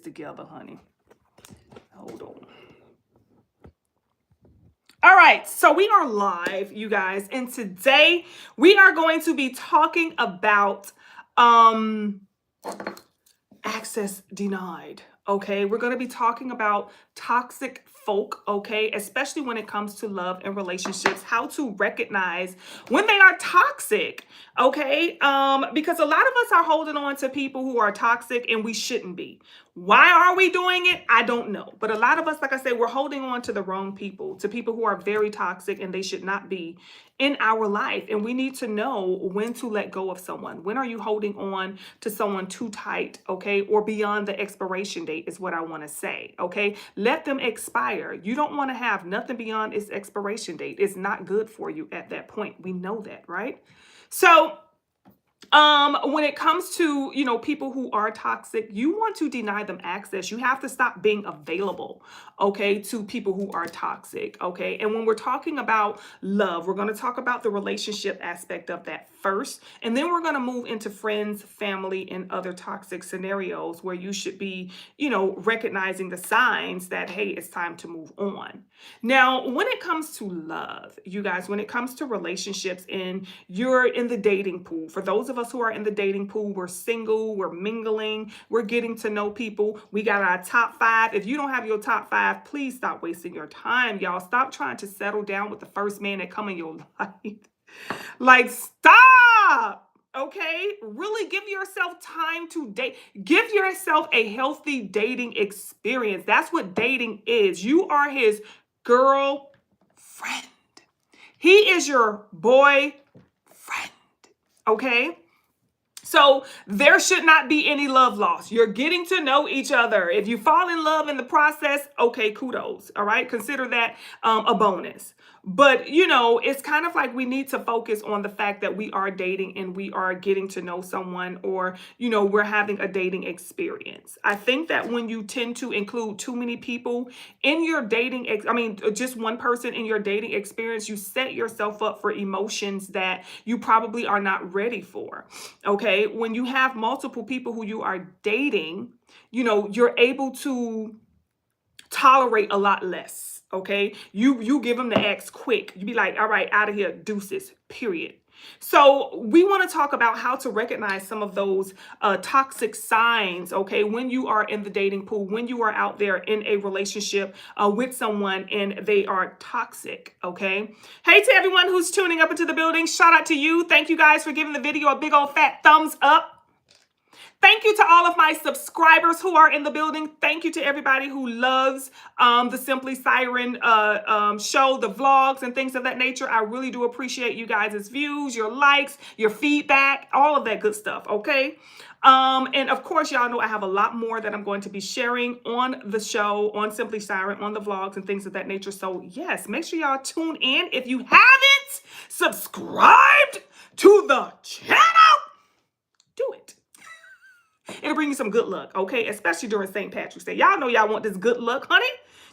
together, honey. Hold on. All right, so we are live, you guys, and today we are going to be talking about access denied. Okay, we're going to be talking about toxic folk, okay, especially when it comes to love and relationships, how to recognize when they are toxic, okay, because a lot of us are holding on to people who are toxic and we shouldn't be. Why are we doing it? I don't know. But a lot of us, like I said, we're holding on to the wrong people, to people who are very toxic and they should not be in our life. And we need to know when to let go of someone. When are you holding on to someone too tight, okay, or beyond the expiration date is what I want to say, okay? Let them expire. You don't want to have nothing beyond its expiration date. It's not good for you at that point. We know that, right? So when it comes to, you know, people who are toxic, you want to deny them access. You have to stop being available, okay, to people who are toxic, okay? And when we're talking about love, we're going to talk about the relationship aspect of that first, and then we're going to move into friends, family, and other toxic scenarios where you should be, you know, recognizing the signs that, hey, it's time to move on. Now, when it comes to love, you guys, when it comes to relationships and you're in the dating pool, for those of us who are in the dating pool, we're single, we're mingling, we're getting to know people. We got our top 5. If you don't have your top 5, please stop wasting your time, y'all. Stop trying to settle down with the first man that come in your life. Like, stop. Okay, really give yourself time to date. Give yourself a healthy dating experience. That's what dating is. You are his girlfriend. He is your boyfriend. Okay? So there should not be any love lost. You're getting to know each other. If you fall in love in the process, okay, kudos. All right, consider that a bonus. But, you know, it's kind of like we need to focus on the fact that we are dating and we are getting to know someone, or, you know, we're having a dating experience. I think that when you tend to include too many people in your dating, just one person in your dating experience, you set yourself up for emotions that you probably are not ready for. Okay, when you have multiple people who you are dating, you know, you're able to tolerate a lot less. Okay, you give them the X quick. You be like, all right, out of here, deuces, period. So we want to talk about how to recognize some of those toxic signs, okay, when you are in the dating pool, when you are out there in a relationship with someone and they are toxic, okay? Hey, to everyone who's tuning up into the building, shout out to you. Thank you guys for giving the video a big old fat thumbs up. Thank you to all of my subscribers who are in the building. Thank you to everybody who loves the Simply Siren show, the vlogs and things of that nature. I really do appreciate you guys' views, your likes, your feedback, all of that good stuff, okay? And of course, y'all know I have a lot more that I'm going to be sharing on the show, on Simply Siren, on the vlogs and things of that nature. So yes, make sure y'all tune in. If you haven't subscribed to the channel, do it. It'll bring you some good luck, okay? Especially during St. Patrick's Day. Y'all know y'all want this good luck, honey.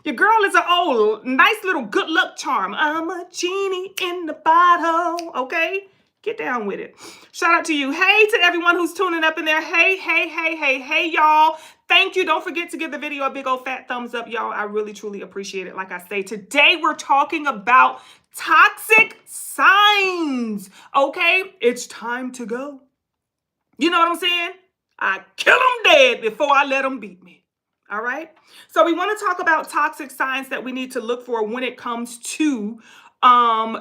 Your girl is an old, nice little good luck charm. I'm a genie in the bottle, okay? Get down with it. Shout out to you. Hey, to everyone who's tuning up in there. Hey, y'all. Thank you. Don't forget to give the video a big old fat thumbs up, y'all. I really, truly appreciate it. Like I say, today we're talking about toxic signs, okay? It's time to go. You know what I'm saying? I kill them dead before I let them beat me. All right. So we want to talk about toxic signs that we need to look for when it comes to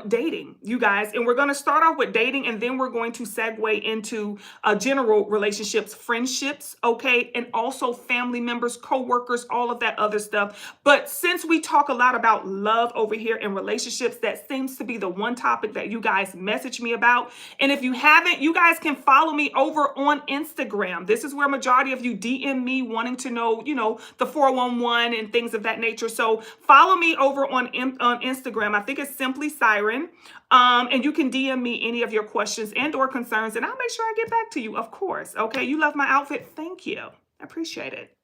dating, you guys. And we're going to start off with dating, and then we're going to segue into general relationships, friendships, okay, and also family members, co-workers, all of that other stuff. But since we talk a lot about love over here in relationships, that seems to be the one topic that you guys message me about. And if you haven't, you guys can follow me over on Instagram. This is where majority of you DM me wanting to know, you know, the 411 and things of that nature. So follow me over on Instagram. I think it's Simply Siren. And you can DM me any of your questions and or concerns, and I'll make sure I get back to you, of course. Okay, you love my outfit. Thank you. I appreciate it.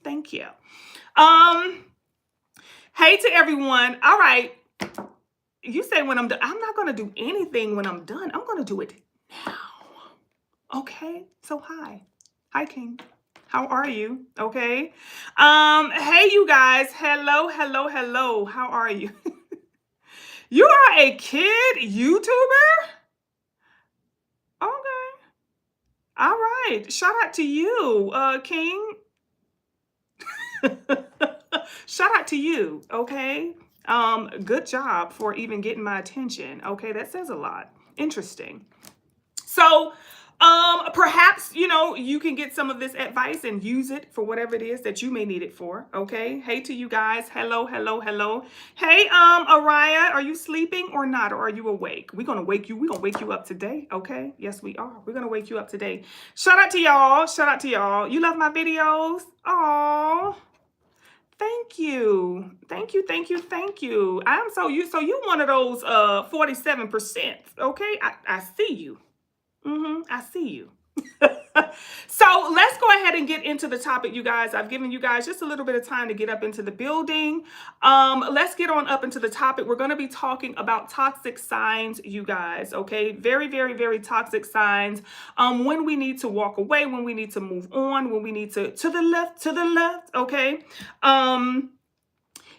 Thank you. Hey to everyone. All right. You say when I'm done. I'm not going to do anything when I'm done. I'm going to do it now. Okay? So hi. Hi, King. How are you? Okay. Hey you guys. Hello, hello, hello. How are you? You are a kid YouTuber? Okay. All right. Shout out to you, King. Shout out to you, okay? Good job for even getting my attention. Okay, that says a lot. Interesting. So, perhaps, you can get some of this advice and use it for whatever it is that you may need it for. Okay. Hey to you guys. Hello, hello, hello. Hey, Araya, are you sleeping or not? Or are you awake? We're going to wake you. We're going to wake you up today. Okay. Yes, we are. We're going to wake you up today. Shout out to y'all. Shout out to y'all. You love my videos? Oh, thank you. Thank you. Thank you. Thank you. So you one of those 47%. Okay. I see you. I see you. So let's go ahead and get into the topic, you guys. I've given you guys just a little bit of time to get up into the building. Let's get on up into the topic. We're going to be talking about toxic signs, you guys. Okay, very, very, very toxic signs. When we need to walk away, when we need to move on, when we need to the left. Okay.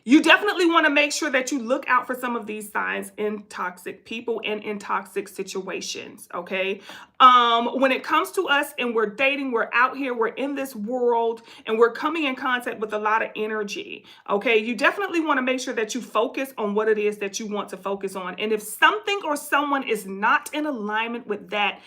You definitely want to make sure that you look out for some of these signs in toxic people and in toxic situations, okay? When it comes to us and we're dating, we're out here, we're in this world, and we're coming in contact with a lot of energy, okay? You definitely want to make sure that you focus on what it is that you want to focus on. And if something or someone is not in alignment with that,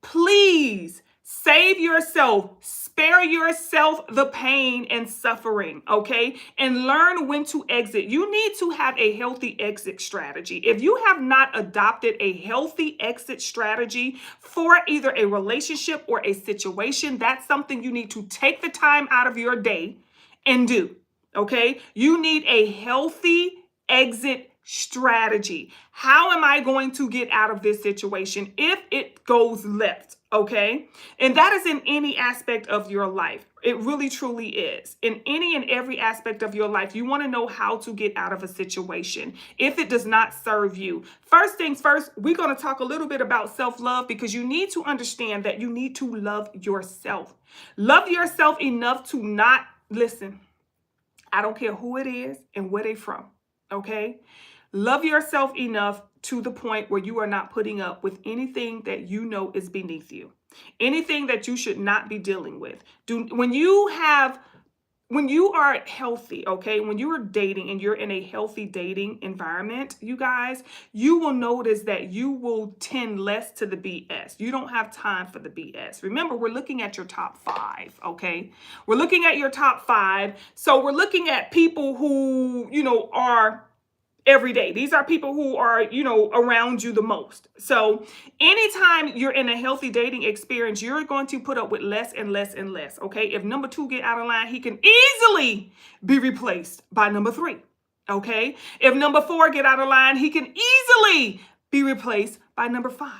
please save yourself, spare yourself the pain and suffering, okay? And learn when to exit. You need to have a healthy exit strategy. If you have not adopted a healthy exit strategy for either a relationship or a situation, that's something you need to take the time out of your day and do, okay? You need a healthy exit strategy. How am I going to get out of this situation if it goes left? Okay. And that is in any aspect of your life. It really, truly is. In any and every aspect of your life, you want to know how to get out of a situation if it does not serve you. First things first, we're going to talk a little bit about self-love because you need to understand that you need to love yourself. Love yourself enough to not listen. I don't care who it is and where they're from. Okay. Love yourself enough to the point where you are not putting up with anything that you know is beneath you, anything that you should not be dealing with. When you are healthy, okay, when you are dating and you're in a healthy dating environment, you guys, you will notice that you will tend less to the BS. You don't have time for the BS. Remember, we're looking at your top 5, okay? We're looking at your top 5. So we're looking at people who, are every day. These are people who are, around you the most. So anytime you're in a healthy dating experience, you're going to put up with less and less and less. Okay. If number 2 get out of line, he can easily be replaced by number 3. Okay. If number 4 get out of line, he can easily be replaced by number 5.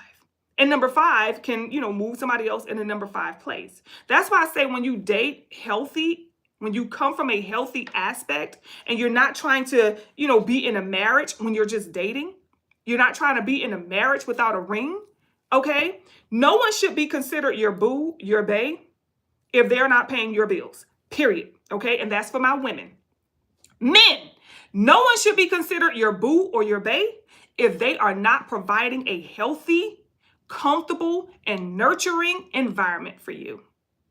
And number 5 can, move somebody else in the number 5 place. That's why I say when you date healthy, when you come from a healthy aspect and you're not trying to, be in a marriage when you're just dating, you're not trying to be in a marriage without a ring, okay? No one should be considered your boo, your bae, if they're not paying your bills, period, okay? And that's for my women. Men, no one should be considered your boo or your bae if they are not providing a healthy, comfortable, and nurturing environment for you,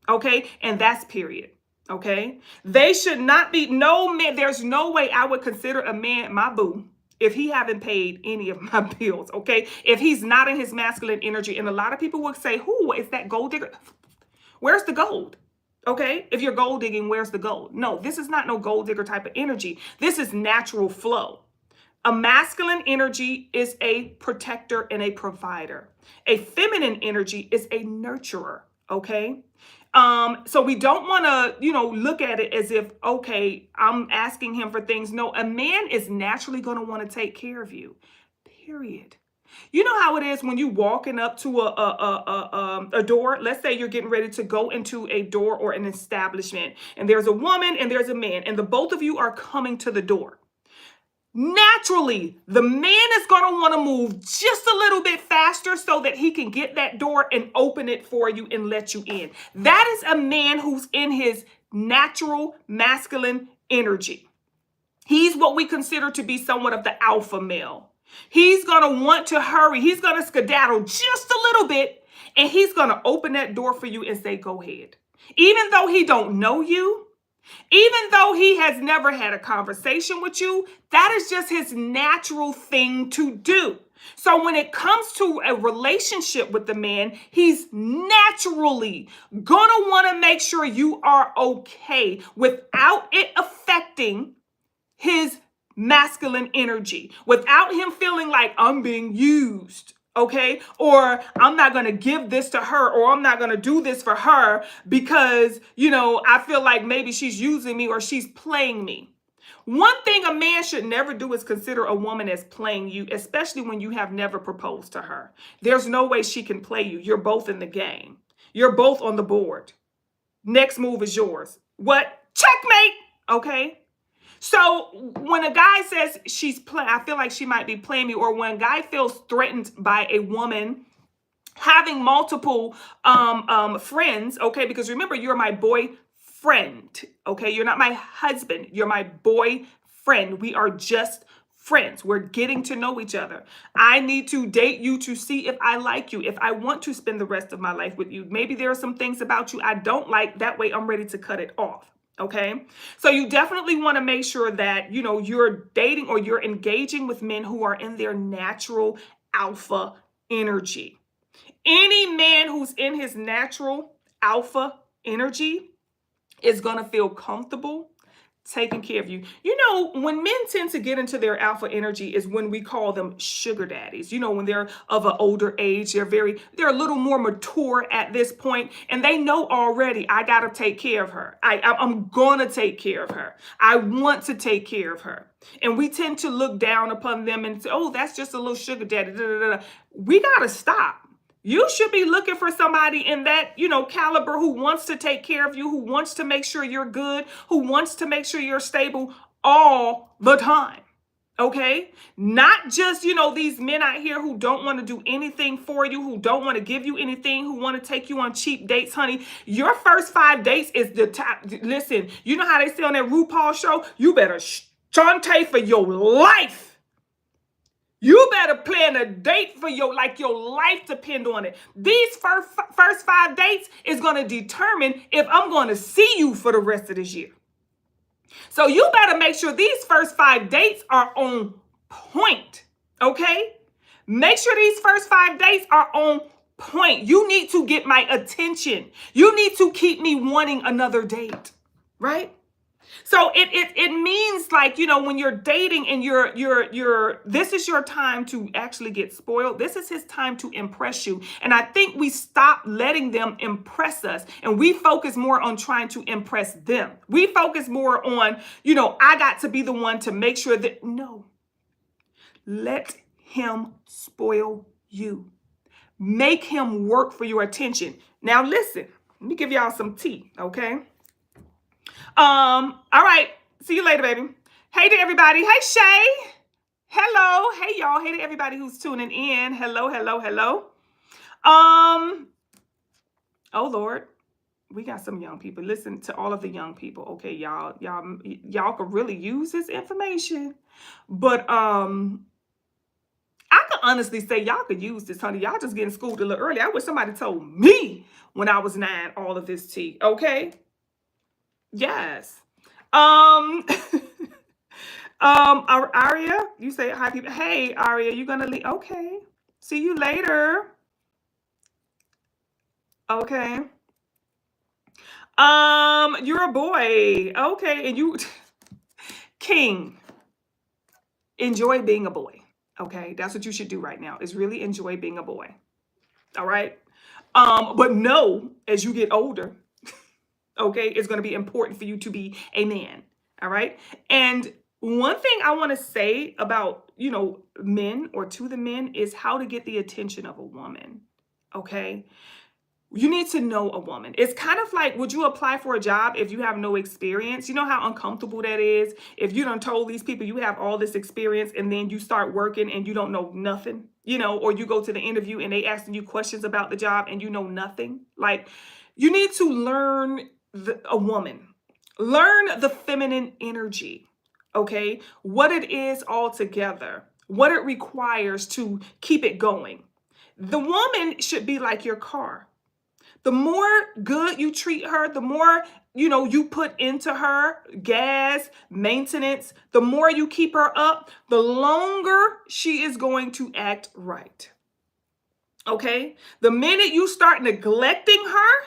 okay? And that's period. Okay, they should not be, no man, there's no way I would consider a man my boo if he haven't paid any of my bills, okay? If he's not in his masculine energy. And a lot of people would say, who is that gold digger? Where's the gold? Okay, if you're gold digging, where's the gold? No, this is not no gold digger type of energy. This is natural flow. A masculine energy is a protector and a provider. A feminine energy is a nurturer, okay? So we don't want to, look at it as if, okay, I'm asking him for things. No, a man is naturally going to want to take care of you, period. You know how it is when you walking up to a door. Let's say you're getting ready to go into a door or an establishment, and there's a woman and there's a man, and the both of you are coming to the door. Naturally, the man is going to want to move just a little bit faster so that he can get that door and open it for you and let you in. That is a man who's in his natural masculine energy. He's what we consider to be somewhat of the alpha male. He's going to want to hurry. He's going to skedaddle just a little bit, and he's going to open that door for you and say, go ahead. Even though he don't know you, even though he has never had a conversation with you, that is just his natural thing to do. So when it comes to a relationship with the man, he's naturally gonna want to make sure you are okay without it affecting his masculine energy, without him feeling like I'm being used. Okay, or I'm not going to give this to her, or I'm not going to do this for her because, I feel like maybe she's using me or she's playing me. One thing a man should never do is consider a woman as playing you, especially when you have never proposed to her. There's no way she can play you. You're both in the game. You're both on the board. Next move is yours. What? Checkmate. Okay. So when a guy says I feel like she might be playing me, or when a guy feels threatened by a woman having multiple friends, okay, because remember, you're my boyfriend, okay? You're not my husband. You're my boyfriend. We are just friends. We're getting to know each other. I need to date you to see if I like you, if I want to spend the rest of my life with you. Maybe there are some things about you I don't like. That way I'm ready to cut it off. Okay, so you definitely want to make sure that, you're dating or you're engaging with men who are in their natural alpha energy. Any man who's in his natural alpha energy is going to feel comfortable taking care of you. When men tend to get into their alpha energy is when we call them sugar daddies. When they're of an older age, they're a little more mature at this point, and they know already, I got to take care of her. I'm going to take care of her. I want to take care of her. And we tend to look down upon them and say, oh, that's just a little sugar daddy. Da, da, da, da. We got to stop. You should be looking for somebody in that, caliber who wants to take care of you, who wants to make sure you're good, who wants to make sure you're stable all the time. Okay? Not just, these men out here who don't want to do anything for you, who don't want to give you anything, who want to take you on cheap dates, honey. Your first 5 dates is the top. Listen, you know how they say on that RuPaul show? You better Shantae for your life. You better plan a date for your life depend on it. These first 5 dates is going to determine if I'm going to see you for the rest of this year. So you better make sure these first 5 dates are on point, okay? Make sure these first 5 dates are on point. You need to get my attention. You need to keep me wanting another date, right? So it means like, when you're dating and this is your time to actually get spoiled. This is his time to impress you. And I think we stop letting them impress us, and we focus more on trying to impress them. We focus more on, I got to be the one to make sure that, no, let him spoil you. Make him work for your attention. Now listen, let me give y'all some tea, okay? All right. See you later, baby. Hey to everybody. Hey, Shay. Hello. Hey, y'all. Hey to everybody who's tuning in. Hello, hello, hello. Oh, Lord. We got some young people. Listen to all of the young people. Okay, y'all could really use this information. But I could honestly say y'all could use this, honey. Y'all just getting schooled a little early. I wish somebody told me when I was 9 all of this tea. Okay? Yes. Aria, you say hi, people. Hey, Aria, you gonna leave? Okay. See you later. Okay. You're a boy. Okay, and you, King, enjoy being a boy. Okay, that's what you should do right now. Is really enjoy being a boy. All right. But know as you get older, okay, it's going to be important for you to be a man. All right. And one thing I want to say about, men or to the men is how to get the attention of a woman. Okay. You need to know a woman. It's kind of like, would you apply for a job if you have no experience? You know how uncomfortable that is? If you done told these people you have all this experience and then you start working and you don't know nothing, or you go to the interview and they asking you questions about the job and you know nothing. Like, you need to learn a woman. Learn the feminine energy, okay? What it is altogether, what it requires to keep it going. The woman should be like your car. The more good you treat her, the more, you put into her, gas, maintenance, the more you keep her up, the longer she is going to act right. Okay? The minute you start neglecting her,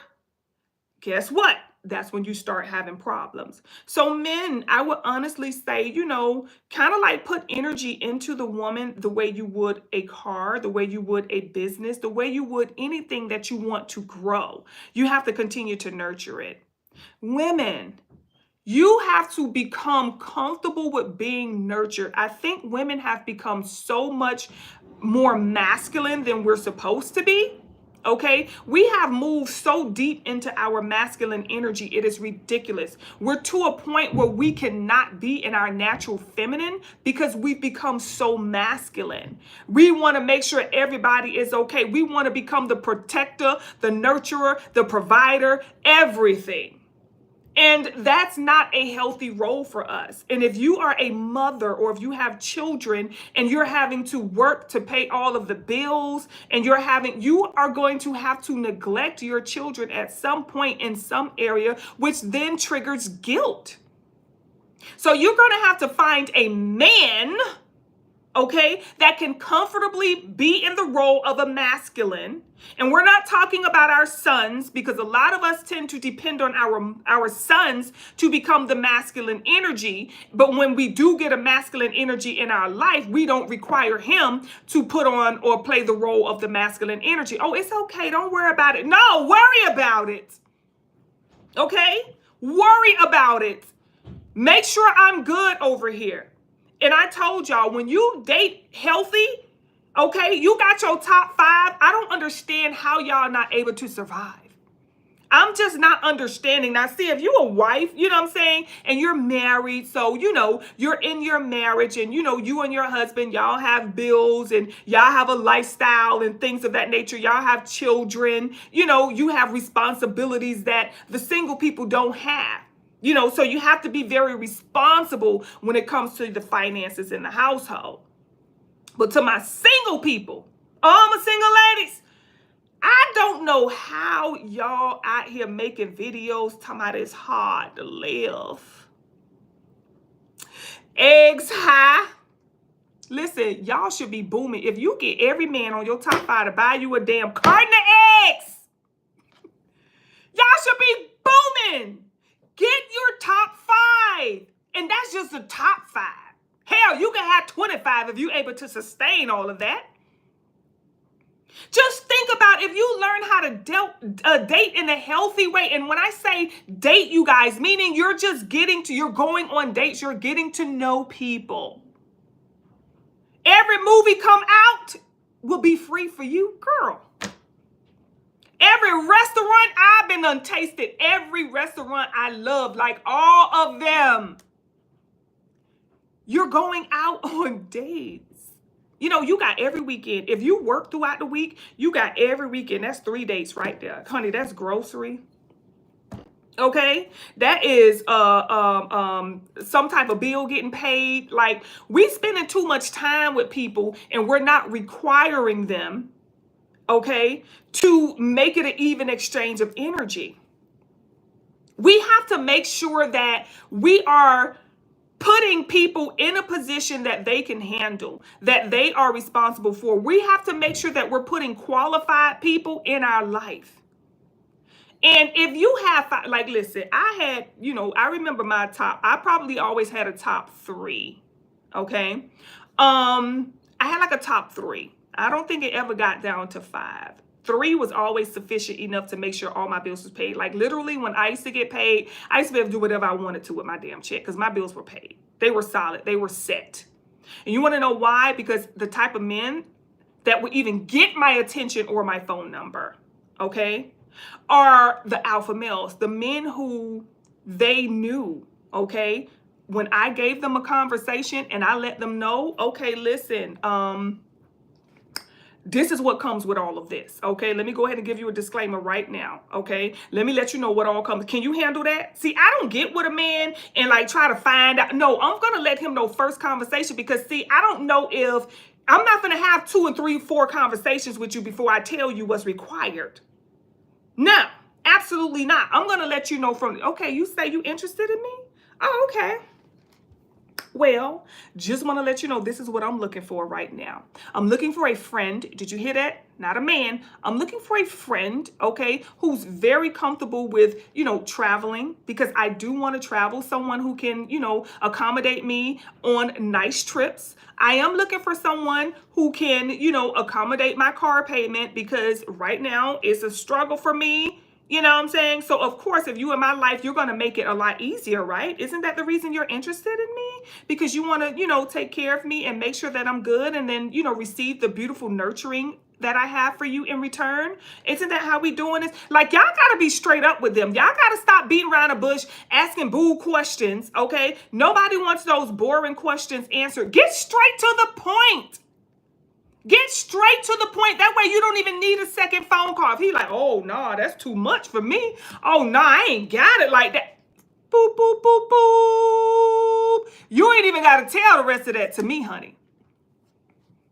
guess what? That's when you start having problems. So men, I would honestly say, kind of like put energy into the woman the way you would a car, the way you would a business, the way you would anything that you want to grow. You have to continue to nurture it. Women, you have to become comfortable with being nurtured. I think women have become so much more masculine than we're supposed to be. Okay, we have moved so deep into our masculine energy. It is ridiculous. We're to a point where we cannot be in our natural feminine because we've become so masculine. We want to make sure everybody is okay. We want to become the protector, the nurturer, the provider, everything. And that's not a healthy role for us. And if you are a mother or if you have children and you're having to work to pay all of the bills and you are going to have to neglect your children at some point in some area, which then triggers guilt. So you're going to have to find a man, okay, that can comfortably be in the role of a masculine. And we're not talking about our sons, because a lot of us tend to depend on our sons to become the masculine energy. But when we do get a masculine energy in our life, we don't require him to put on or play the role of the masculine energy. Oh, it's okay. Don't worry about it. No, worry about it. Okay? Worry about it. Make sure I'm good over here. And I told y'all, when you date healthy, okay, you got your top 5. I don't understand how y'all not able to survive. I'm just not understanding. Now, see, if you're a wife, you know what I'm saying, and you're married, so, you're in your marriage and, you and your husband, y'all have bills and y'all have a lifestyle and things of that nature. Y'all have children, you have responsibilities that the single people don't have. So you have to be very responsible when it comes to the finances in the household. But to my single people, all my single ladies, I don't know how y'all out here making videos talking about it's hard to live. Eggs high. Listen, y'all should be booming. If you get every man on your top 5 to buy you a damn carton of eggs, y'all should be booming. Get your top 5. And that's just the top 5. Hell, you can have 25 if you're able to sustain all of that. Just think about if you learn how to date in a healthy way. And when I say date, you guys, meaning you're going on dates, you're getting to know people. Every movie come out will be free for you, girl. Every restaurant I've been untasted, every restaurant I love, like all of them. You're going out on dates. You got every weekend. If you work throughout the week, you got every weekend. That's 3 dates right there. Honey, that's grocery. Okay? That is some type of bill getting paid. Like, we spending too much time with people and we're not requiring them, okay, to make it an even exchange of energy. We have to make sure that we are putting people in a position that they can handle, that they are responsible for. We have to make sure that we're putting qualified people in our life. And if you have, like, listen, I remember my top, I probably always had a top 3. Okay. I had like a top 3. I don't think it ever got down to 5. 3 was always sufficient enough to make sure all my bills was paid. Like, literally, when I used to get paid, I used to be able to do whatever I wanted to with my damn check because my bills were paid. They were solid. They were set. And you want to know why? Because the type of men that would even get my attention or my phone number, okay, are the alpha males, the men who they knew, okay, when I gave them a conversation and I let them know, okay, listen, this is what comes with all of this. Okay, let me go ahead and give you a disclaimer right now. Okay, let me let you know what all comes. Can you handle that? See, I don't get with a man and like try to find out. No, I'm gonna let him know first conversation, because see, I don't know if I'm not gonna have 2 and 3, 4 conversations with you before I tell you what's required. No, absolutely not. I'm gonna let you know from, okay, you say you interested in me? Oh, okay. Well, just want to let you know this is what I'm looking for right now. I'm looking for a friend. Did you hear that? Not a man. I'm looking for a friend, okay, who's very comfortable with, traveling, because I do want to travel. Someone who can, accommodate me on nice trips. I am looking for someone who can, accommodate my car payment, because right now it's a struggle for me. You know what I'm saying? So, of course, if you in my life, you're going to make it a lot easier, right? Isn't that the reason you're interested in me? Because you want to, take care of me and make sure that I'm good, and then, receive the beautiful nurturing that I have for you in return. Isn't that how we doing this? Like, y'all got to be straight up with them. Y'all got to stop beating around the bush, asking boo questions, okay? Nobody wants those boring questions answered. Get straight to the point. Get straight to the point. That way you don't even need a second phone call. If he like, oh, no, that's too much for me. Oh, no, I ain't got it like that. Boop, boop, boop, boop. You ain't even got to tell the rest of that to me, honey.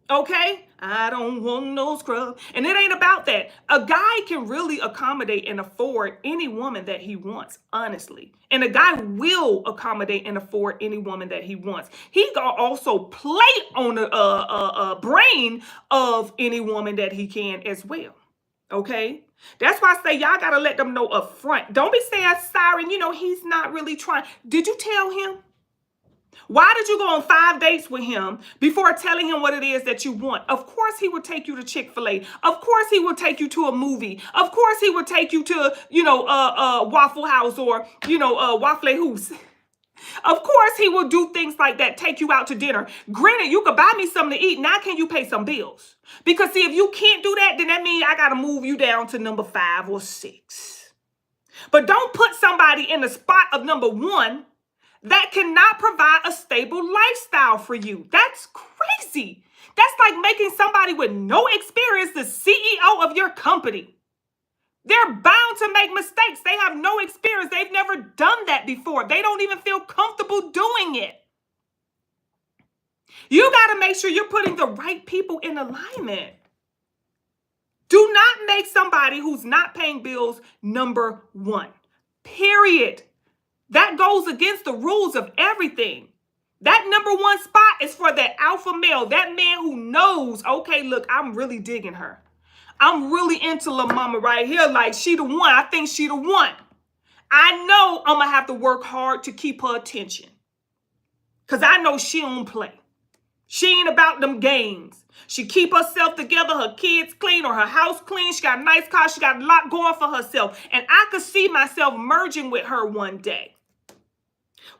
Okay? I don't want no scrub. And it ain't about that. A guy can really accommodate and afford any woman that he wants, honestly. And a guy will accommodate and afford any woman that he wants. He can also play on the brain of any woman that he can as well. Okay? That's why I say y'all got to let them know up front. Don't be saying, Siren, he's not really trying. Did you tell him? Why did you go on 5 dates with him before telling him what it is that you want? Of course he would take you to Chick-fil-A. Of course he would take you to a movie. Of course he would take you to, Waffle House or, Waffle House. Of course he will do things like that, take you out to dinner. Granted, you could buy me something to eat. Now can you pay some bills? Because see, if you can't do that, then that means I got to move you down to number 5 or 6. But don't put somebody in the spot of number 1 that cannot provide a stable lifestyle for you. That's crazy. That's like making somebody with no experience the CEO of your company. They're bound to make mistakes. They have no experience. They've never done that before. They don't even feel comfortable doing it. You got to make sure you're putting the right people in alignment. Do not make somebody who's not paying bills number 1. Period. That goes against the rules of everything. That number 1 spot is for that alpha male, that man who knows, okay, look, I'm really digging her. I'm really into La Mama right here. Like, she the one. I think she the one. I know I'm going to have to work hard to keep her attention. Because I know she don't play. She ain't about them games. She keep herself together, her kids clean, or her house clean. She got a nice car. She got a lot going for herself. And I could see myself merging with her one day.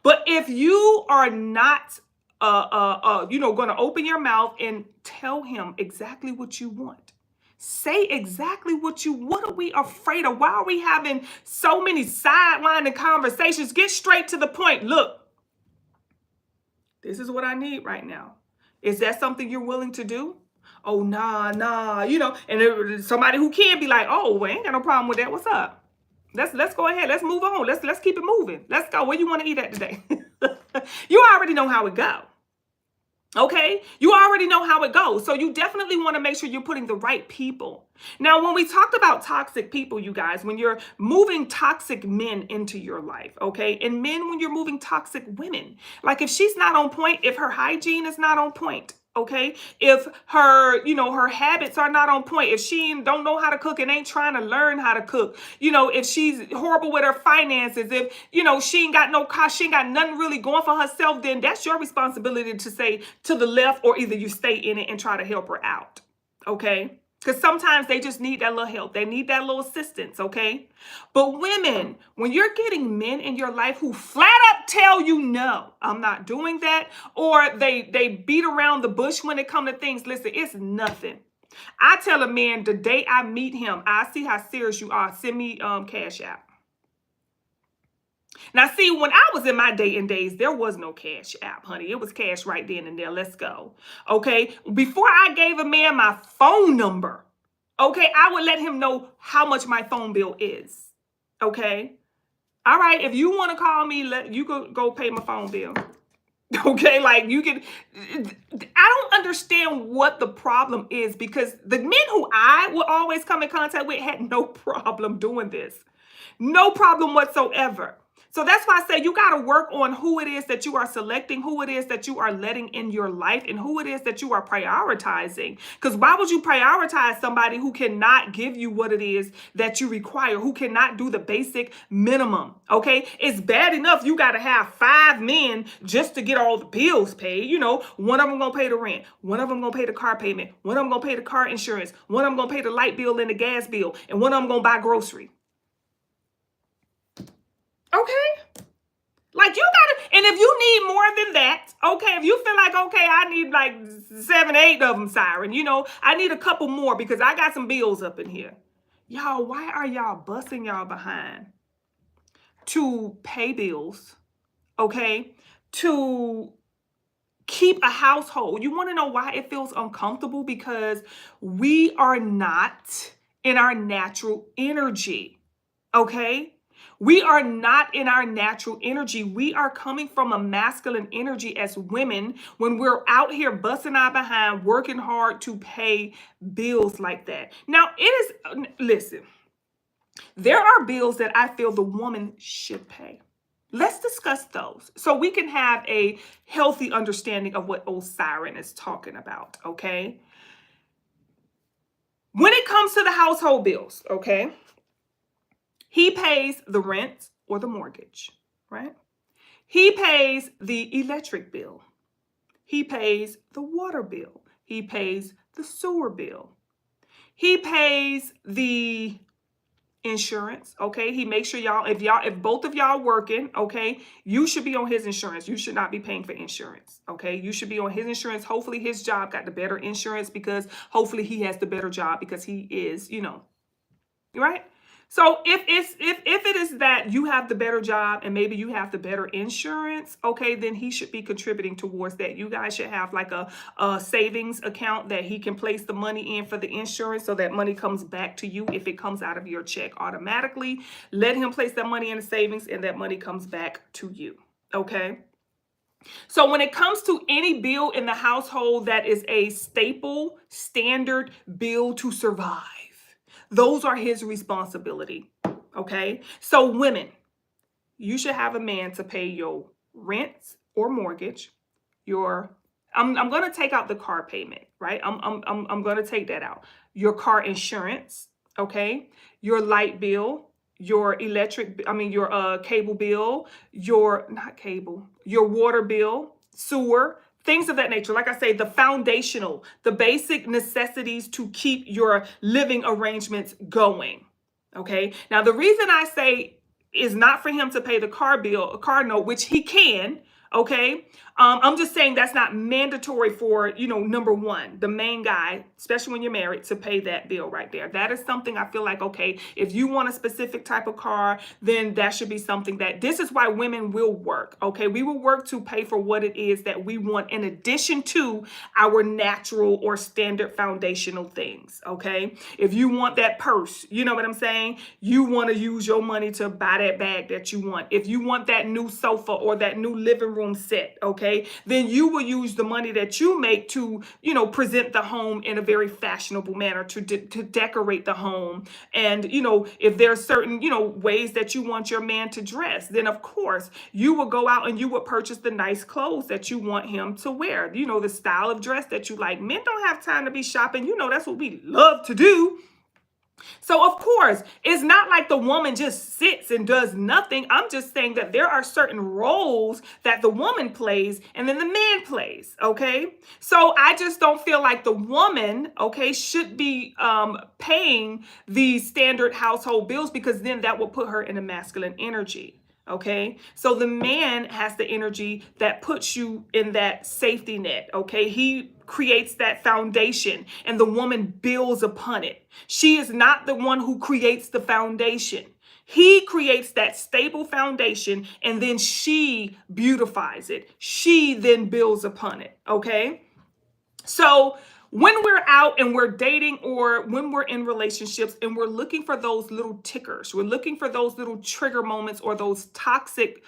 But if you are not, going to open your mouth and tell him exactly what you want, say exactly what are we afraid of? Why are we having so many sidelining conversations? Get straight to the point. Look, this is what I need right now. Is that something you're willing to do? Oh, nah, and somebody who can be like, oh, we ain't got no problem with that. What's up? Let's go ahead. Let's move on. Let's keep it moving. Let's go. Where you want to eat at today? You already know how it go. Okay? You already know how it goes. So you definitely want to make sure you're putting the right people. Now, when we talked about toxic people, you guys, when you're moving toxic men into your life, okay? And men, when you're moving toxic women, like if she's not on point, if her hygiene is not on point, okay, if her, her habits are not on point, if she don't know how to cook and ain't trying to learn how to cook, if she's horrible with her finances, if, she ain't got no cost, she ain't got nothing really going for herself, then that's your responsibility to say to the left, or either you stay in it and try to help her out, okay? Because sometimes they just need that little help. They need that little assistance, okay? But women, when you're getting men in your life who flat up tell you, no, I'm not doing that, or they beat around the bush when it comes to things, listen, it's nothing. I tell a man the day I meet him, I see how serious you are. Send me cash out. Now, see, when I was in my dating days, there was no cash app, honey. It was cash right then and there. Let's go. Okay. Before I gave a man my phone number, okay, I would let him know how much my phone bill is. Okay. All right. If you want to call me, you go pay my phone bill. Okay, like you can, I don't understand what the problem is, because the men who I would always come in contact with had no problem doing this. No problem whatsoever. So that's why I say you got to work on who it is that you are selecting, who it is that you are letting in your life, and who it is that you are prioritizing. Because why would you prioritize somebody who cannot give you what it is that you require, who cannot do the basic minimum? Okay, it's bad enough you got to have 5 men just to get all the bills paid. You know, one of them going to pay the rent, one of them going to pay the car payment, one of them going to pay the car insurance, one of them going to pay the light bill and the gas bill, and one of them going to buy grocery. Okay? Like you gotta, and if you need more than that, okay, if you feel like, okay, I need like 7, 8 of them, Siren, you know, I need a couple more because I got some bills up in here. Y'all, why are y'all busting y'all behind to pay bills, okay, to keep a household? You want to know why it feels uncomfortable? Because we are not in our natural energy, okay? We are not in our natural energy. We are coming from a masculine energy as women when we're out here busting our behind, working hard to pay bills like that. Now, listen, there are bills that I feel the woman should pay. Let's discuss those so we can have a healthy understanding of what old Siren is talking about, okay? When it comes to the household bills, okay? He pays the rent or the mortgage, right? He pays the electric bill. He pays the water bill. He pays the sewer bill. He pays the insurance, okay? He makes sure if both of y'all working, okay, you should be on his insurance. You should not be paying for insurance, okay? You should be on his insurance. Hopefully his job got the better insurance, because hopefully he has the better job because he is, you know, right? So if it is that you have the better job and maybe you have the better insurance, okay, then he should be contributing towards that. You guys should have like a savings account that he can place the money in for the insurance, so that money comes back to you if it comes out of your check automatically. Let him place that money in the savings and that money comes back to you, okay? So when it comes to any bill in the household that is a staple, standard bill to survive, those are his responsibility, okay? So women, you should have a man to pay your rent or mortgage, I'm going to take out the car payment, right? I'm going to take that out. Your car insurance, okay? Your light bill, your your cable bill, your water bill, sewer, things of that nature. Like I say, the foundational, the basic necessities to keep your living arrangements going. Okay. Now, the reason I say is not for him to pay the car note, which he can. Okay. I'm just saying that's not mandatory for, number one, the main guy, especially when you're married, to pay that bill right there. That is something I feel like, okay, if you want a specific type of car, then that should be something this is why women will work. Okay. We will work to pay for what it is that we want in addition to our natural or standard foundational things. Okay. If you want that purse, you know what I'm saying? You want to use your money to buy that bag that you want. If you want that new sofa or that new living room set, okay, then you will use the money that you make to, present the home in a very fashionable manner, to decorate the home. And, if there are certain, ways that you want your man to dress, then of course you will go out and you will purchase the nice clothes that you want him to wear, the style of dress that you like. Men don't have time to be shopping. That's what we love to do. So, of course, it's not like the woman just sits and does nothing. I'm just saying that there are certain roles that the woman plays and then the man plays, okay? So I just don't feel like the woman, okay, should be paying the standard household bills, because then that will put her in a masculine energy. Okay. So the man has the energy that puts you in that safety net. Okay. He creates that foundation and the woman builds upon it. She is not the one who creates the foundation. He creates that stable foundation and then she beautifies it. She then builds upon it. Okay. So when we're out and we're dating or when we're in relationships and we're looking for those little tickers, we're looking for those little trigger moments or those toxic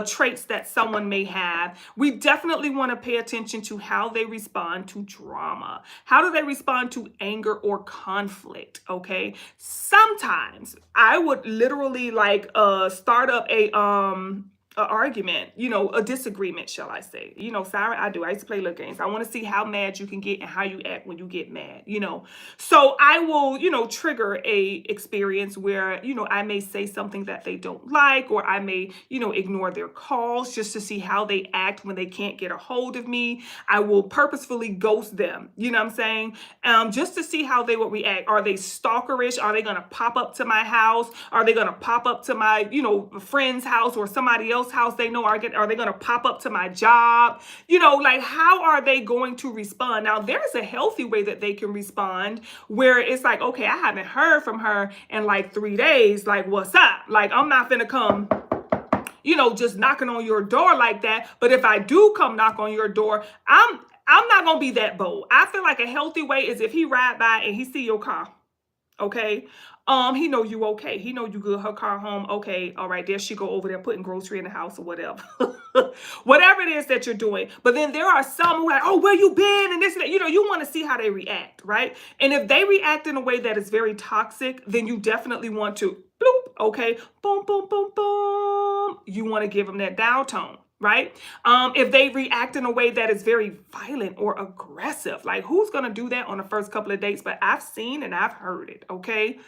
traits that someone may have, we definitely want to pay attention to how they respond to drama. How do they respond to anger or conflict? Okay. Sometimes I would literally like start up a argument, a disagreement, shall I say. Sarah, I do. I used to play little games. I want to see how mad you can get and how you act when you get mad. So I will, trigger a experience where, I may say something that they don't like, or I may, ignore their calls just to see how they act when they can't get a hold of me. I will purposefully ghost them. You know what I'm saying? Just to see how they will react. Are they stalkerish? Are they going to pop up to my house? Are they going to pop up to my, friend's house or somebody else's house they know? Are they going to pop up to my job? Like how are they going to respond? Now, there's a healthy way that they can respond where it's like, okay, I haven't heard from her in like 3 days. Like, what's up? Like, I'm not finna come just knocking on your door like that. But if I do come knock on your door, I'm not gonna be that bold. I feel like a healthy way is if he ride by and he see your car. Okay. He know you okay. He know you good. Her car home. Okay. All right. There she go over there putting grocery in the house or whatever. Whatever it is that you're doing. But then there are some who are like, oh, where you been? And this and that. You want to see how they react, right? And if they react in a way that is very toxic, then you definitely want to bloop. Okay. Boom, boom, boom, boom. You want to give them that down tone. Right? If they react in a way that is very violent or aggressive, like who's going to do that on the first couple of dates? But I've seen and I've heard it. Okay.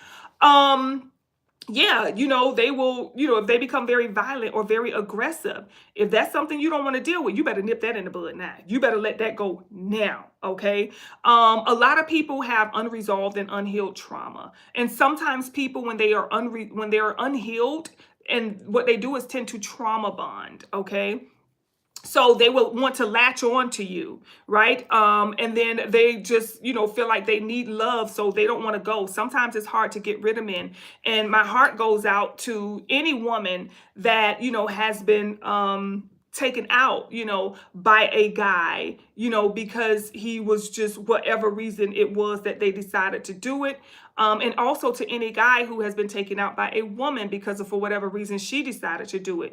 Yeah, they will, if they become very violent or very aggressive, if that's something you don't want to deal with, you better nip that in the bud now. You better let that go now. Okay. A lot of people have unresolved and unhealed trauma. And sometimes people, when they are unhealed, and what they do is tend to trauma bond. Okay. So they will want to latch on to you, right? And then they just, feel like they need love, so they don't want to go. Sometimes it's hard to get rid of men. And my heart goes out to any woman that, has been taken out, by a guy, because he was just whatever reason it was that they decided to do it. And also to any guy who has been taken out by a woman because of, for whatever reason, she decided to do it.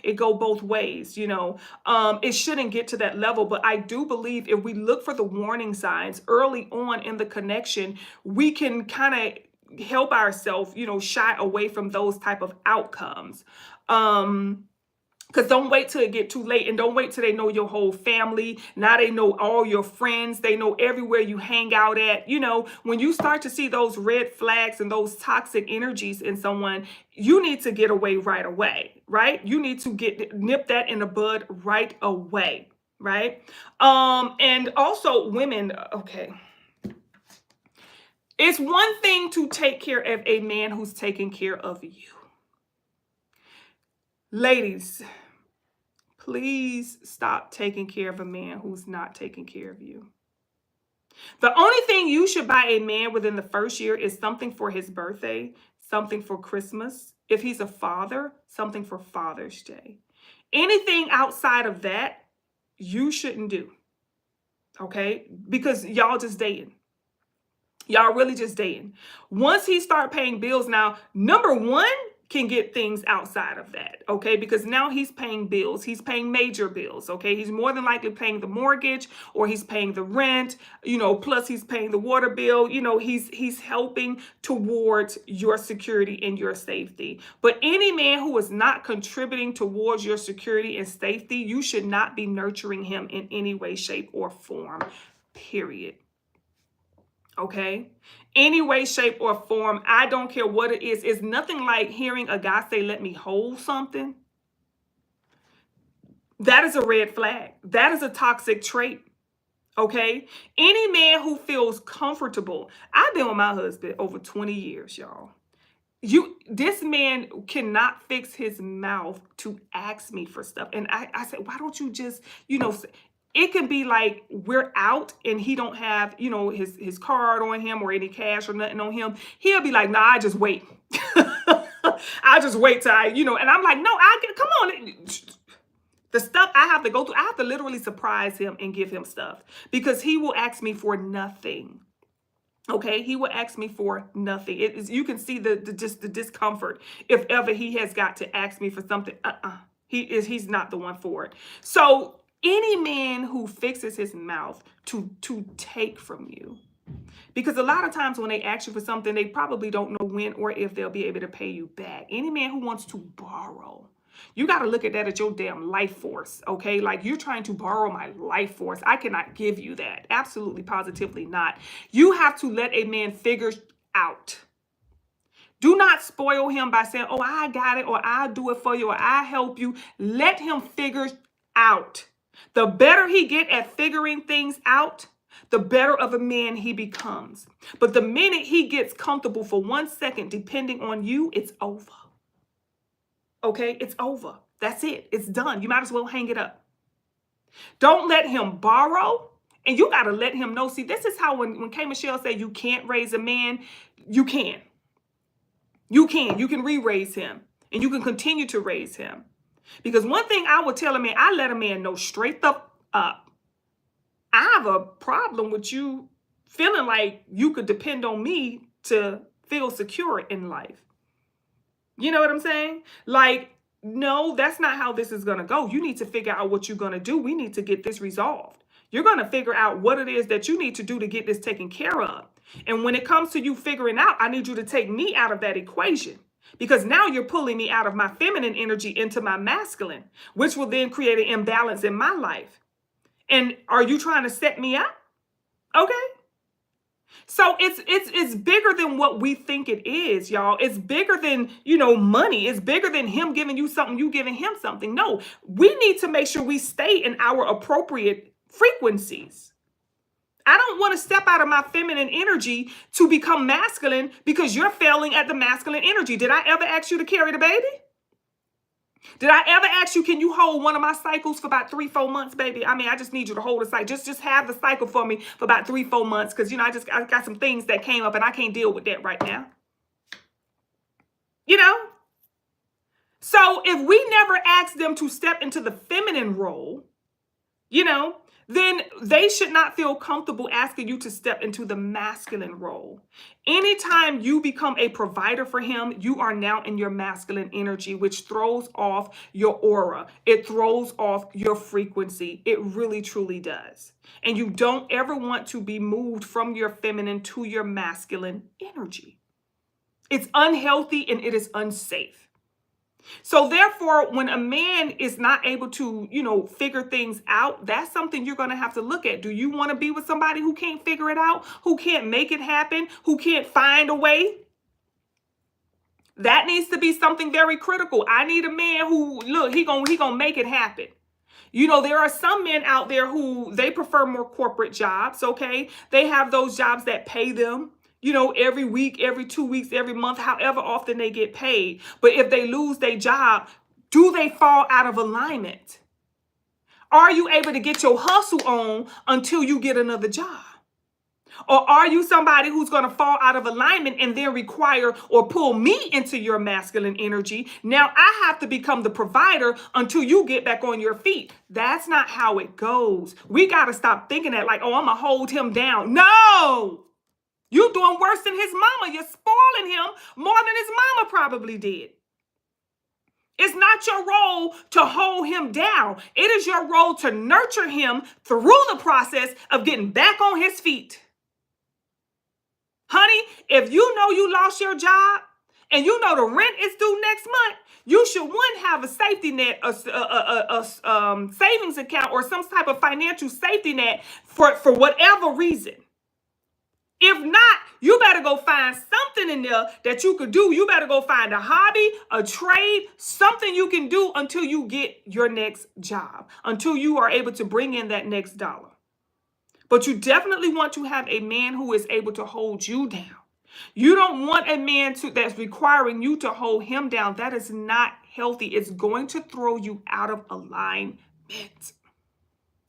It go both ways, it shouldn't get to that level. But I do believe if we look for the warning signs early on in the connection, we can kind of help ourselves, shy away from those type of outcomes. Because don't wait till it get too late, and don't wait till they know your whole family. Now they know all your friends. They know everywhere you hang out at. When you start to see those red flags and those toxic energies in someone, you need to get away right away, right? You need to nip that in the bud right away, right? And also women, okay. It's one thing to take care of a man who's taking care of you. Ladies, please stop taking care of a man who's not taking care of you. The only thing you should buy a man within the first year is something for his birthday, something for Christmas. If he's a father, something for Father's Day. Anything outside of that, you shouldn't do. Okay? Because y'all just dating. Y'all really just dating. Once he start paying bills now, number one, can get things outside of that, okay? Because now he's paying bills. He's paying major bills, okay? He's more than likely paying the mortgage, or he's paying the rent, plus he's paying the water bill. He's helping towards your security and your safety. But any man who is not contributing towards your security and safety, you should not be nurturing him in any way, shape, or form, period. Okay? Any way, shape, or form, I don't care what it is. It's nothing like hearing a guy say, let me hold something. That is a red flag. That is a toxic trait. Okay? Any man who feels comfortable. I've been with my husband over 20 years, y'all. This man cannot fix his mouth to ask me for stuff. And I said, why don't you just, it can be like we're out and he don't have, his card on him or any cash or nothing on him. He'll be like, nah, I just wait. I just wait till and I'm like, no, come on. The stuff I have to go through, I have to literally surprise him and give him stuff because he will ask me for nothing. Okay, he will ask me for nothing. You can see the discomfort if ever he has got to ask me for something. He's not the one for it. So any man who fixes his mouth to take from you, because a lot of times when they ask you for something, they probably don't know when or if they'll be able to pay you back. Any man who wants to borrow, you got to look at that as your damn life force, okay? Like, you're trying to borrow my life force. I cannot give you that. Absolutely, positively not. You have to let a man figure out. Do not spoil him by saying, oh, I got it, or I'll do it for you, or I'll help you. Let him figure out. The better he get at figuring things out, the better of a man he becomes. But the minute he gets comfortable for 1 second, depending on you, it's over. Okay, it's over. That's it. It's done. You might as well hang it up. Don't let him borrow. And you got to let him know. See, this is how when K. Michelle said you can't raise a man, you can. You can. You can re-raise him. And you can continue to raise him. Because one thing I would tell a man, I let a man know straight up. I have a problem with you feeling like you could depend on me to feel secure in life. You know what I'm saying? Like, no, that's not how this is going to go. You need to figure out what you're going to do. We need to get this resolved. You're going to figure out what it is that you need to do to get this taken care of. And when it comes to you figuring out, I need you to take me out of that equation. Because now you're pulling me out of my feminine energy into my masculine, which will then create an imbalance in my life. And are you trying to set me up? Okay. So it's bigger than what we think it is, y'all. It's bigger than, money. It's bigger than him giving you something, you giving him something. No, we need to make sure we stay in our appropriate frequencies. I don't want to step out of my feminine energy to become masculine because you're failing at the masculine energy. Did I ever ask you to carry the baby? Did I ever ask you, can you hold one of my cycles for about 3-4 months, baby? I mean, I just need you to hold a cycle. Just have the cycle for me for about 3-4 months because, I got some things that came up and I can't deal with that right now. So if we never ask them to step into the feminine role, then they should not feel comfortable asking you to step into the masculine role. Anytime you become a provider for him, you are now in your masculine energy, which throws off your aura. It throws off your frequency. It really, truly does. And you don't ever want to be moved from your feminine to your masculine energy. It's unhealthy and it is unsafe. So therefore, when a man is not able to, figure things out, that's something you're going to have to look at. Do you want to be with somebody who can't figure it out, who can't make it happen, who can't find a way? That needs to be something very critical. I need a man who, look, he gonna make it happen. There are some men out there who they prefer more corporate jobs, okay? They have those jobs that pay them, every week, every 2 weeks, every month, however often they get paid. But if they lose their job, do they fall out of alignment? Are you able to get your hustle on until you get another job? Or are you somebody who's going to fall out of alignment and then require or pull me into your masculine energy? Now I have to become the provider until you get back on your feet. That's not how it goes. We got to stop thinking that like, oh, I'm going to hold him down. No! You're doing worse than his mama. You're spoiling him more than his mama probably did. It's not your role to hold him down. It is your role to nurture him through the process of getting back on his feet. Honey, if you know you lost your job and you know the rent is due next month, you should, one, have a safety net, a savings account or some type of financial safety net for whatever reason. If not, you better go find something in there that you could do. You better go find a hobby, a trade, something you can do until you get your next job, until you are able to bring in that next dollar. But you definitely want to have a man who is able to hold you down. You don't want a man that's requiring you to hold him down. That is not healthy. It's going to throw you out of alignment.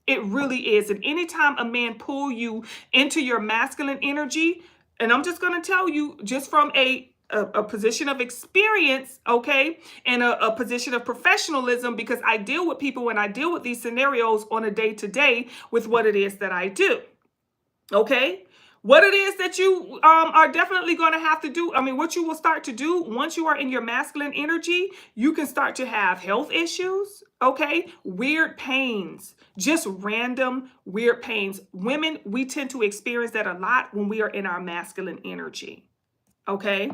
It really is. And anytime a man pull you into your masculine energy, and I'm just going to tell you, just from a position of experience, okay, and a position of professionalism, because I deal with people and I deal with these scenarios on a day-to-day with what it is that I do, okay? What it is that you are definitely going to have to do. I mean, what you will start to do once you are in your masculine energy, you can start to have health issues, okay? Weird pains, just random weird pains. Women, we tend to experience that a lot when we are in our masculine energy, okay?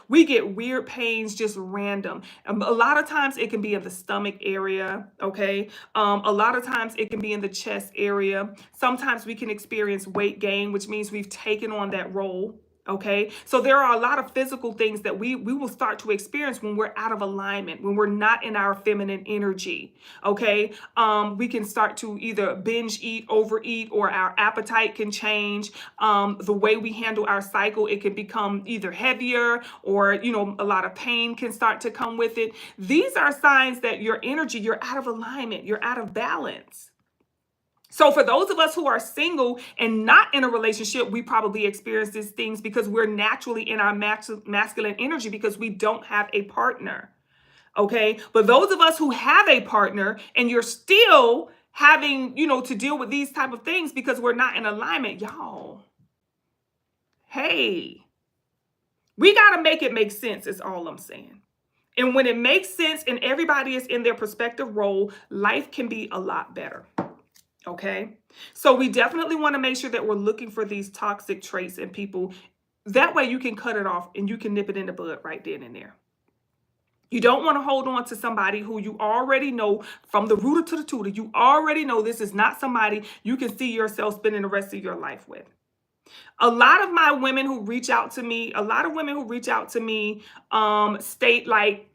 We get weird pains, just random. A lot of times it can be in the stomach area, okay? A lot of times it can be in the chest area. Sometimes we can experience weight gain, which means we've taken on that role, okay? So there are a lot of physical things that we will start to experience when we're out of alignment, when we're not in our feminine energy, okay? We can start to either binge eat, overeat, or our appetite can change. The way we handle our cycle, it can become either heavier or, a lot of pain can start to come with it. These are signs that your energy, you're out of alignment, you're out of balance. So for those of us who are single and not in a relationship, we probably experience these things because we're naturally in our masculine energy because we don't have a partner. Okay. But those of us who have a partner and you're still having, to deal with these type of things because we're not in alignment, y'all. Hey, we got to make it make sense is all I'm saying. And when it makes sense and everybody is in their prospective role, life can be a lot better. Okay, so we definitely want to make sure that we're looking for these toxic traits in people. That way you can cut it off and you can nip it in the bud right then and there. You don't want to hold on to somebody who you already know from the rooter to the tutor. You already know this is not somebody you can see yourself spending the rest of your life with. A lot of my women who reach out to me, state like,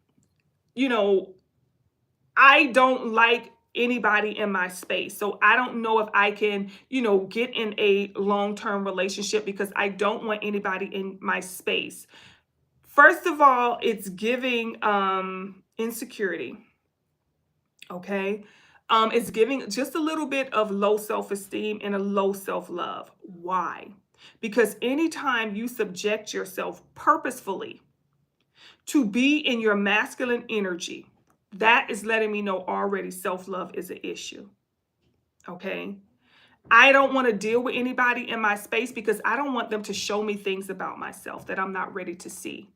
I don't like anybody in my space. So I don't know if I can, get in a long-term relationship because I don't want anybody in my space. First of all, it's giving insecurity. Okay. It's giving just a little bit of low self-esteem and a low self-love. Why? Because anytime you subject yourself purposefully to be in your masculine energy, that is letting me know already self-love is an issue. Okay. I don't want to deal with anybody in my space because I don't want them to show me things about myself that I'm not ready to see.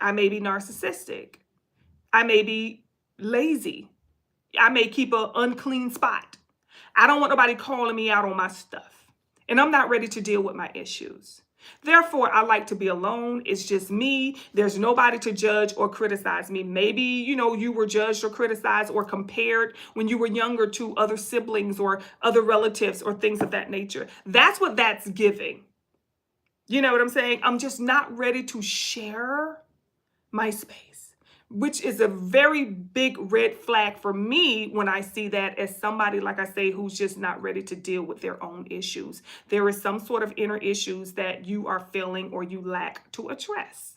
I may be narcissistic. I may be lazy. I may keep an unclean spot. I don't want nobody calling me out on my stuff. And I'm not ready to deal with my issues. Therefore, I like to be alone. It's just me. There's nobody to judge or criticize me. Maybe, you were judged or criticized or compared when you were younger to other siblings or other relatives or things of that nature. That's what that's giving. You know what I'm saying? I'm just not ready to share my space, which is a very big red flag for me when I see that as somebody, like I say, who's just not ready to deal with their own issues. There is some sort of inner issues that you are feeling or you lack to address.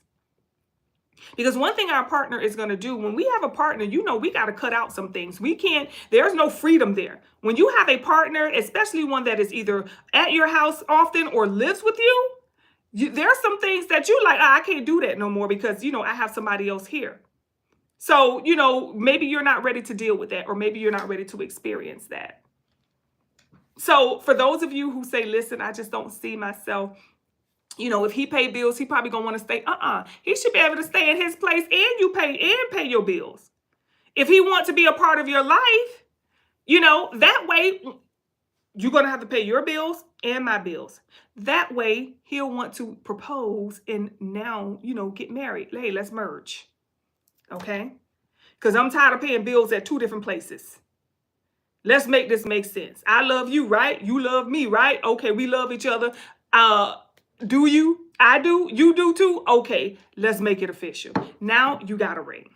Because one thing our partner is going to do, when we have a partner, we got to cut out some things. There's no freedom there. When you have a partner, especially one that is either at your house often or lives with you, there are some things that you like, I can't do that no more because, I have somebody else here. So, maybe you're not ready to deal with that, or maybe you're not ready to experience that. So for those of you who say, listen, I just don't see myself, if he pay bills, he probably gonna want to stay. He should be able to stay in his place and you pay your bills. If he wants to be a part of your life, that way you're going to have to pay your bills and my bills. That way he'll want to propose and now, get married. Hey, let's merge. Okay? Because I'm tired of paying bills at two different places. Let's make this make sense. I love you, right? You love me, right? Okay, we love each other. Do you? I do. You do too? Okay, let's make it official. Now you got a ring.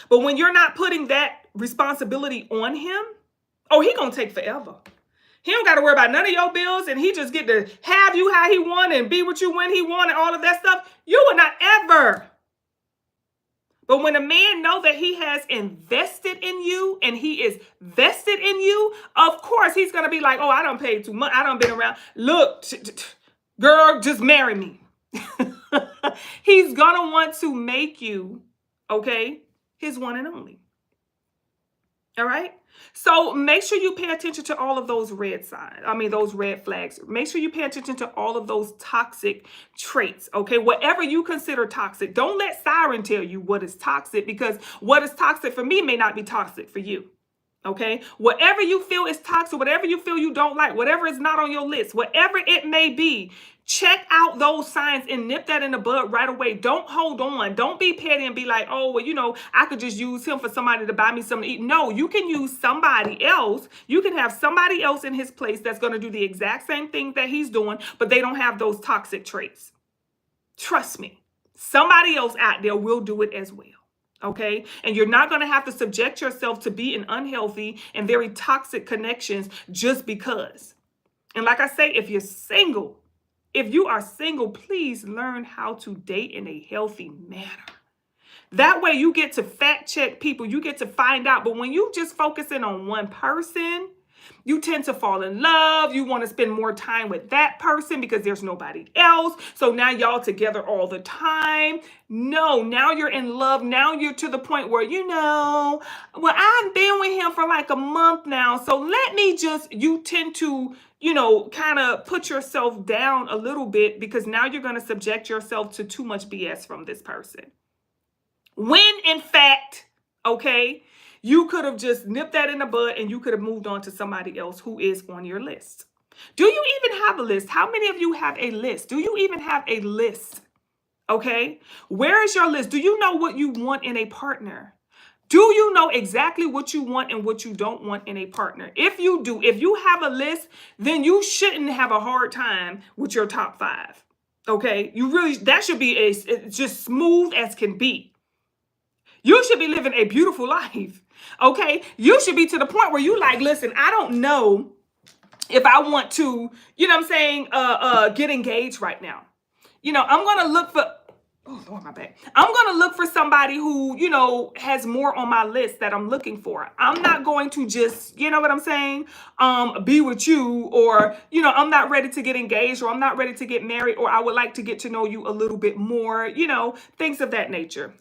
But when you're not putting that responsibility on him, he gonna take forever. He don't got to worry about none of your bills, and he just get to have you how he want and be with you when he want and all of that stuff. You will not ever. But when a man know that he has invested in you and he is vested in you, of course he's going to be like, oh, I don't pay too much. I don't been around. Look, girl, just marry me. He's going to want to make you, okay, his one and only. All right. So make sure you pay attention to all of those red signs. I mean, those red flags. Make sure you pay attention to all of those toxic traits. Okay. Whatever you consider toxic, don't let Siren tell you what is toxic, because what is toxic for me may not be toxic for you. Okay. Whatever you feel is toxic, whatever you feel you don't like, whatever is not on your list, whatever it may be, check out those signs and nip that in the bud right away. Don't hold on. Don't be petty and be like, oh, well, you know, I could just use him for somebody to buy me something to eat. No, you can use somebody else. You can have somebody else in his place that's going to do the exact same thing that he's doing, but they don't have those toxic traits. Trust me. Somebody else out there will do it as well. Okay. And you're not going to have to subject yourself to be in unhealthy and very toxic connections just because. And like I say, if you're single, if you are single, please learn how to date in a healthy manner. That way you get to fact check people. You get to find out. But when you just focusing on one person, you tend to fall in love. You want to spend more time with that person because there's nobody else. So now y'all together all the time. No, now you're in love. Now you're to the point where, you know, well, I've been with him for like a month now. So let me just, you tend to, you know, kind of put yourself down a little bit because now you're going to subject yourself to too much BS from this person. When in fact, okay, you could have just nipped that in the bud and you could have moved on to somebody else who is on your list. Do you even have a list? How many of you have a list? Do you even have a list? Okay. Where is your list? Do you know what you want in a partner? Do you know exactly what you want and what you don't want in a partner? If you do, if you have a list, then you shouldn't have a hard time with your top 5. Okay. You really, that should be just smooth as can be. You should be living a beautiful life. Okay. You should be to the point where you like, listen, I don't know if I want to, you know what I'm saying, get engaged right now. You know, I'm going to look for, oh, Lord, my bad. I'm going to look for somebody who, you know, has more on my list that I'm looking for. I'm not going to just, you know what I'm saying, be with you, or, you know, I'm not ready to get engaged, or I'm not ready to get married, or I would like to get to know you a little bit more, you know, things of that nature.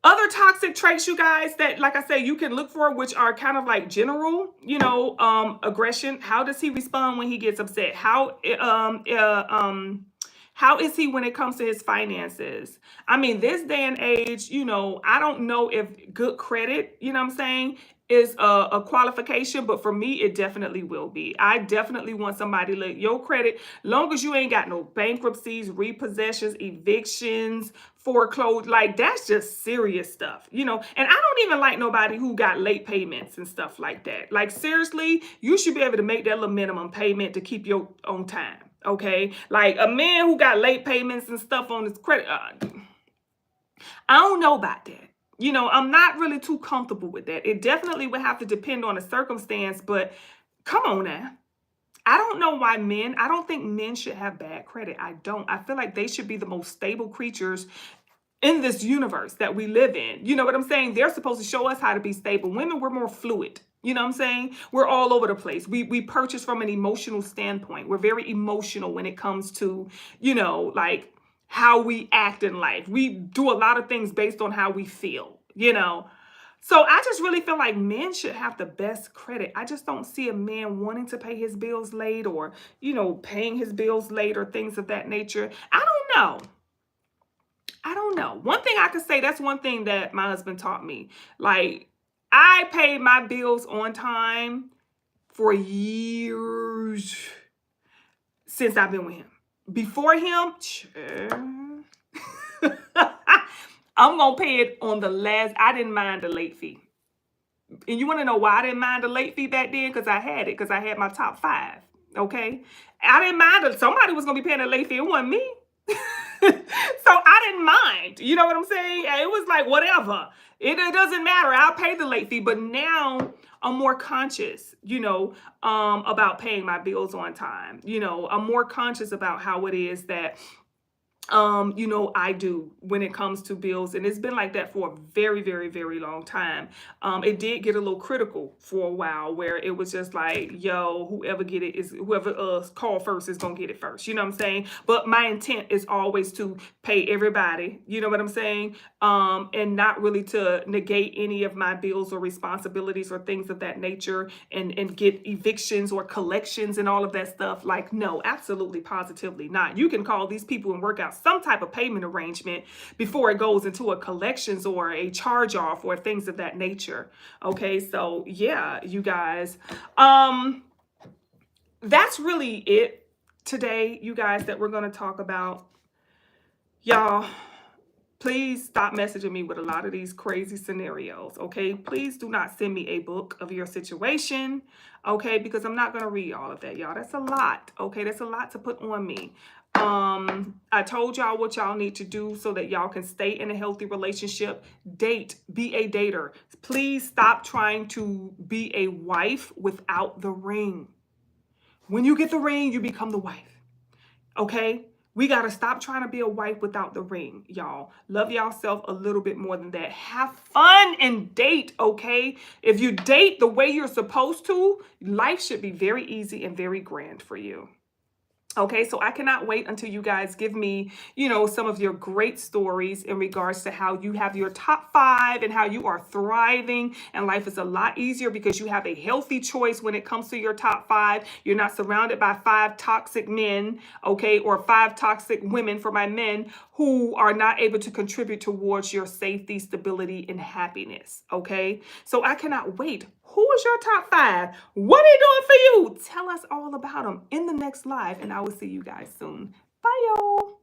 Other toxic traits, you guys, that, like I say, you can look for, which are kind of like general, you know, aggression. How does he respond when he gets upset? How is he when it comes to his finances? I mean, this day and age, you know, I don't know if good credit, you know what I'm saying, is a qualification, but for me, it definitely will be. I definitely want somebody like your credit, long as you ain't got no bankruptcies, repossessions, evictions, foreclosed, like that's just serious stuff, you know. And I don't even like nobody who got late payments and stuff like that. Like seriously, you should be able to make that little minimum payment to keep your own time. Okay, like a man who got late payments and stuff on his credit, I don't know about that. You know, I'm not really too comfortable with that. It definitely would have to depend on the circumstance, but come on now. I don't know why I don't think men should have bad credit. I don't. I feel like they should be the most stable creatures in this universe that we live in. You know what I'm saying? They're supposed to show us how to be stable. Women, we're more fluid. You know what I'm saying? We're all over the place. We purchase from an emotional standpoint. We're very emotional when it comes to, you know, like how we act in life. We do a lot of things based on how we feel, you know. So I just really feel like men should have the best credit. I just don't see a man wanting to pay his bills late, or, you know, paying his bills late or things of that nature. I don't know. One thing I could say, that's one thing that my husband taught me. Like, I paid my bills on time for years since I've been with him. Before him, I'm going to pay it on the last. I didn't mind the late fee. And you want to know why I didn't mind the late fee back then? Because I had it. Because I had my top 5. Okay? I didn't mind it. Somebody was going to be paying a late fee. It wasn't me. So I didn't mind. You know what I'm saying? It was like, whatever. It doesn't matter. I'll pay the late fee. But now I'm more conscious, about paying my bills on time. I'm more conscious about how it is that I do when it comes to bills, and it's been like that for a very, very, very long time. It did get a little critical for a while, where it was just like, yo, whoever call first is gonna get it first. You know what I'm saying? But my intent is always to pay everybody. You know what I'm saying? And not really to negate any of my bills or responsibilities or things of that nature, and get evictions or collections and all of that stuff. Like, no, absolutely, positively not. You can call these people and work out some type of payment arrangement before it goes into a collections or a charge off or things of that nature. Okay, so yeah, you guys, that's really it today, you guys, that we're going to talk about. Y'all, please stop messaging me with a lot of these crazy scenarios, okay? Please do not send me a book of your situation, okay? Because I'm not going to read all of that, y'all. That's a lot, okay? That's a lot to put on me. I told y'all what y'all need to do so that y'all can stay in a healthy relationship. Date, be a dater. Please stop trying to be a wife without the ring. When you get the ring, you become the wife, okay? We got to stop trying to be a wife without the ring, y'all. Love yourself a little bit more than that. Have fun and date, okay? If you date the way you're supposed to, life should be very easy and very grand for you. Okay, so I cannot wait until you guys give me, some of your great stories in regards to how you have your top 5 and how you are thriving. And life is a lot easier because you have a healthy choice when it comes to your top 5. You're not surrounded by 5 toxic men, okay, or 5 toxic women for my men who are not able to contribute towards your safety, stability, and happiness, okay? So I cannot wait. Who is your top 5? What are they doing for you? Tell us all about them in the next live, and I will see you guys soon. Bye, y'all.